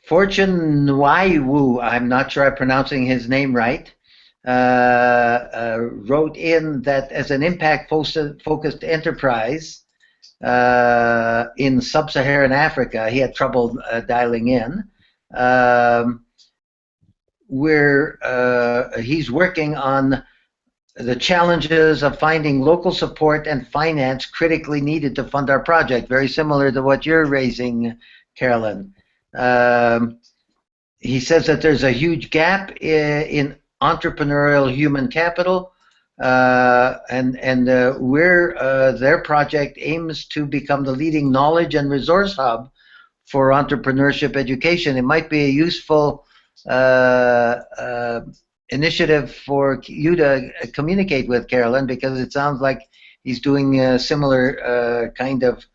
Fortune Nwaiwu, I'm not sure I'm pronouncing his name right, wrote in that as an impact-focused enterprise in Sub Saharan Africa, he had trouble dialing in, where he's working on the challenges of finding local support and finance critically needed to fund our project, very similar to what you're raising, Carolyn. He says that there's a huge gap in entrepreneurial human capital, and where their project aims to become the leading knowledge and resource hub for entrepreneurship education. It might be a useful initiative for you to communicate with, Carolyn, because it sounds like he's doing a similar kind of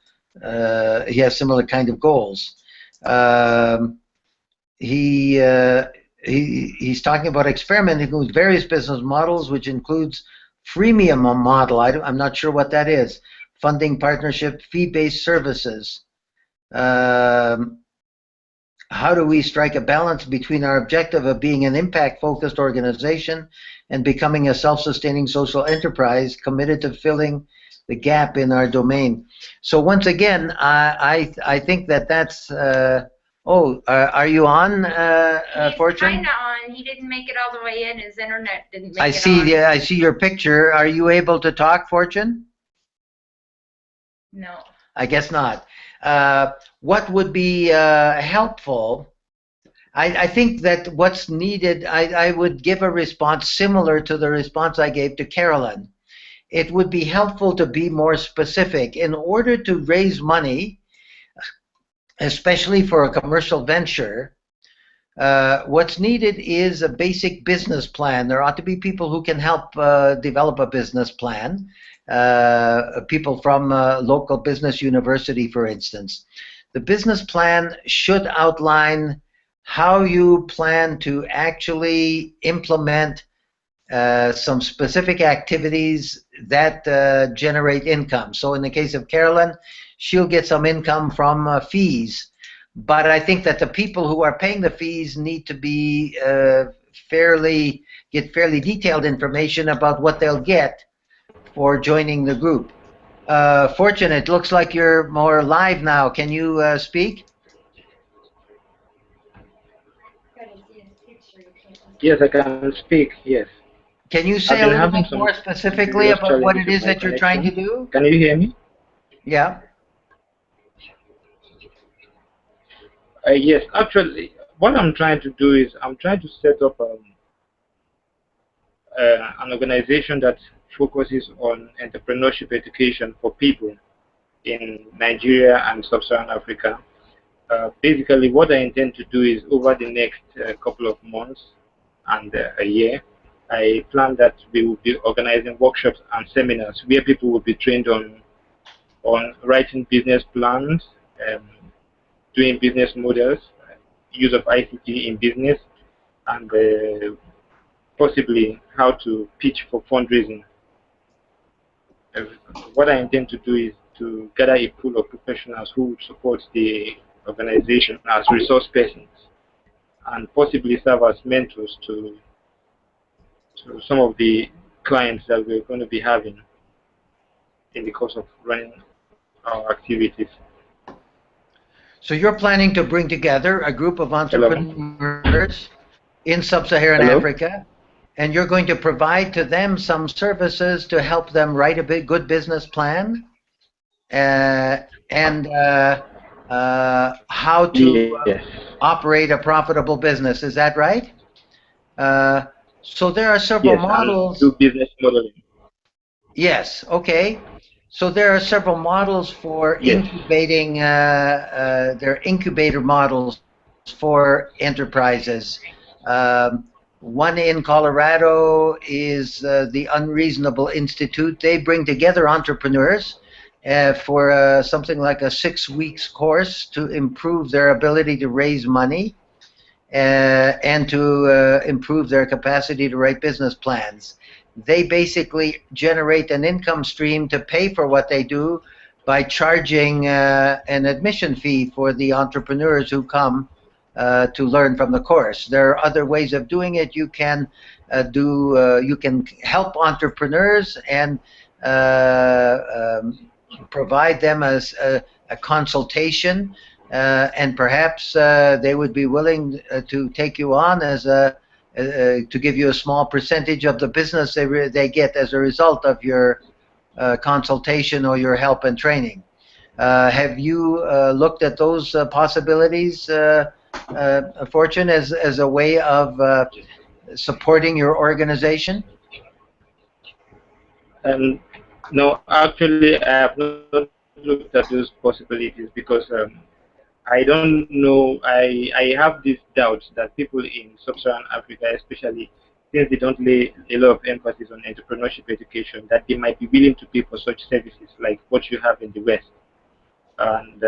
he has similar kind of goals. He's talking about experimenting with various business models, which includes freemium model. I'm not sure what that is. Funding partnership, fee-based services. How do we strike a balance between our objective of being an impact-focused organization and becoming a self-sustaining social enterprise committed to filling the gap in our domain? So once again, I think that's. Are you on, Fortune? He's kind of on. He didn't make it all the way in. His internet didn't make it on. Yeah, I see your picture. Are you able to talk, Fortune? No. I guess not. What would be helpful? I think that what's needed, I would give a response similar to the response I gave to Carolyn. It would be helpful to be more specific. In order to raise money, especially for a commercial venture, what's needed is a basic business plan. There ought to be people who can help develop a business plan. People from local business university, for instance. The business plan should outline how you plan to actually implement some specific activities that generate income. So in the case of Carolyn, she'll get some income from fees. But I think that the people who are paying the fees need to be get fairly detailed information about what they'll get for joining the group. Fortune, it looks like you're more live now. Can you speak? Yes, I can speak, yes. Can you say a little bit more specifically about what it is that you're trying to do? Can you hear me? Yeah. Yes, actually, what I'm trying to do is I'm trying to set up an organization that focuses on entrepreneurship education for people in Nigeria and Sub Saharan Africa. Basically, what I intend to do is over the next couple of months and a year, I plan that we will be organizing workshops and seminars where people will be trained on writing business plans, doing business models, use of ICT in business, and possibly how to pitch for fundraising. What I intend to do is to gather a pool of professionals who would support the organization as resource persons and possibly serve as mentors to some of the clients that we're going to be having in the course of running our activities. So you're planning to bring together a group of entrepreneurs in Sub-Saharan Africa, and you're going to provide to them some services to help them write a good business plan and how to operate a profitable business. Is that right? So there are several models. Do business modeling. Yes. Okay. So there are several models for incubating. There are incubator models for enterprises. One in Colorado is the Unreasonable Institute. They bring together entrepreneurs for something like a 6 weeks course to improve their ability to raise money and to improve their capacity to write business plans. They basically generate an income stream to pay for what they do, by charging an admission fee for the entrepreneurs who come to learn from the course. There are other ways of doing it. You can you can help entrepreneurs and provide them as a consultation, and perhaps they would be willing to take you on as to give you a small percentage of the business they get as a result of your consultation or your help and training. Have you looked at those possibilities, Fortune, as a way of supporting your organization? No, actually, I have not looked at those possibilities because I don't know. I have this doubt that people in Sub-Saharan Africa, especially since they don't lay a lot of emphasis on entrepreneurship education, that they might be willing to pay for such services like what you have in the West. And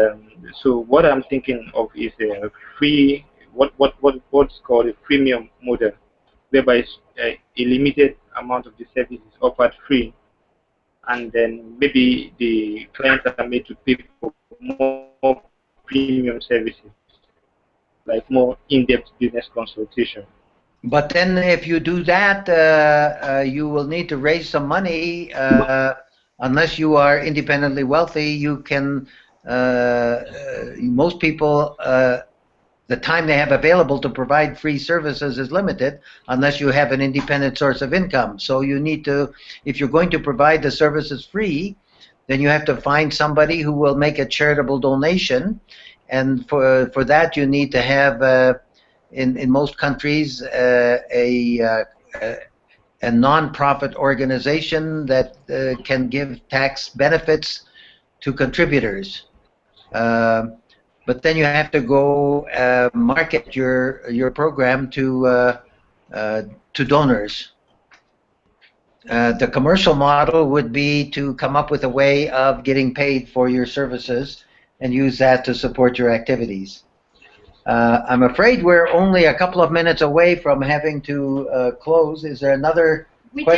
so what I'm thinking of is a free, what's called a freemium model, whereby a limited amount of the service is offered free, and then maybe the clients are made to pay for more premium services, like more in-depth business consultation. But then if you do that, you will need to raise some money. Unless you are independently wealthy, you can, most people, the time they have available to provide free services is limited unless you have an independent source of income. So you need to, if you're going to provide the services free, then you have to find somebody who will make a charitable donation. And for that, you need to have, in most countries, a non-profit organization that can give tax benefits to contributors. But then you have to go market your program to donors. The commercial model would be to come up with a way of getting paid for your services and use that to support your activities. I'm afraid we're only a couple of minutes away from having to close. Is there another question?